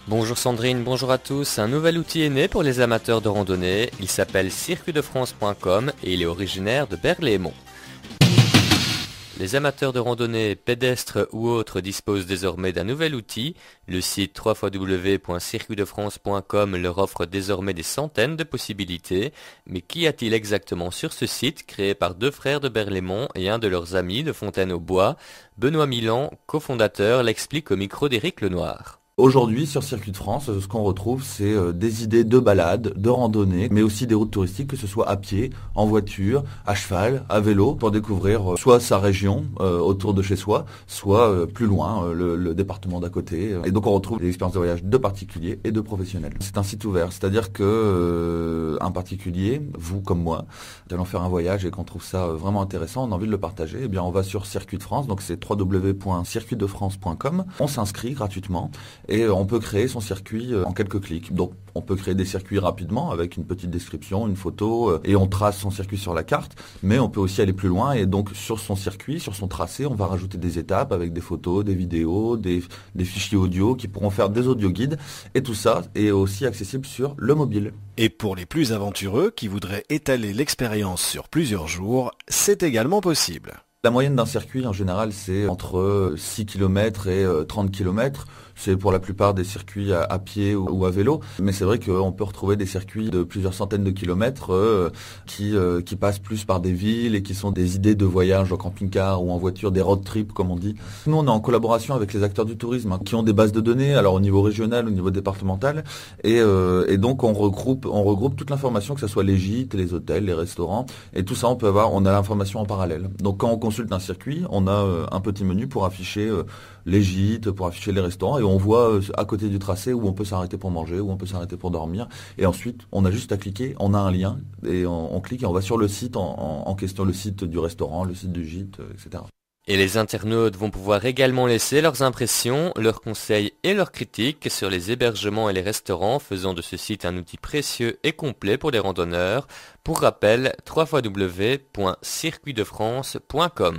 Bonjour Sandrine, bonjour à tous. Un nouvel outil est né pour les amateurs de randonnée. Il s'appelle circuitdefrance.com et il est originaire de Berlaymont. Les amateurs de randonnée, pédestres ou autres disposent désormais d'un nouvel outil. Le site www.circuitdefrance.com leur offre désormais des centaines de possibilités. Mais qu'y a-t-il exactement sur ce site créé par deux frères de Berlaymont et un de leurs amis de Fontaine-aux-Bois? Benoît Milan, cofondateur, l'explique au micro d'Éric Lenoir. Aujourd'hui, sur Circuit de France, ce qu'on retrouve, c'est des idées de balades, de randonnées, mais aussi des routes touristiques, que ce soit à pied, en voiture, à cheval, à vélo, pour découvrir soit sa région autour de chez soi, soit plus loin, le département d'à côté. Et donc on retrouve des expériences de voyage de particuliers et de professionnels. C'est un site ouvert, c'est-à-dire que un particulier, vous comme moi, allons faire un voyage et qu'on trouve ça vraiment intéressant, on a envie de le partager, eh bien on va sur Circuit de France, donc c'est www.circuitdefrance.com, on s'inscrit gratuitement. Et on peut créer son circuit en quelques clics. Donc on peut créer des circuits rapidement avec une petite description, une photo, et on trace son circuit sur la carte. Mais on peut aussi aller plus loin et donc sur son circuit, sur son tracé, on va rajouter des étapes avec des photos, des vidéos, des fichiers audio qui pourront faire des audioguides. Et tout ça est aussi accessible sur le mobile. Et pour les plus aventureux qui voudraient étaler l'expérience sur plusieurs jours, c'est également possible. La moyenne d'un circuit, en général, c'est entre 6 km et 30 km. C'est pour la plupart des circuits à pied ou à vélo. Mais c'est vrai qu'on peut retrouver des circuits de plusieurs centaines de kilomètres qui passent plus par des villes et qui sont des idées de voyage en camping-car ou en voiture, des road trips comme on dit. Nous, on est en collaboration avec les acteurs du tourisme qui ont des bases de données, alors au niveau régional, au niveau départemental. Et donc, on regroupe toute l'information, que ce soit les gîtes, les hôtels, les restaurants. Et tout ça, on a l'information en parallèle. Donc, quand on consulte un circuit, on a un petit menu pour afficher les gîtes, pour afficher les restaurants, et on voit à côté du tracé où on peut s'arrêter pour manger, où on peut s'arrêter pour dormir, et ensuite on a juste à cliquer, on a un lien, et on clique et on va sur le site en question, le site du restaurant, le site du gîte, etc. Et les internautes vont pouvoir également laisser leurs impressions, leurs conseils et leurs critiques sur les hébergements et les restaurants, faisant de ce site un outil précieux et complet pour les randonneurs. Pour rappel, www.circuitdefrance.com.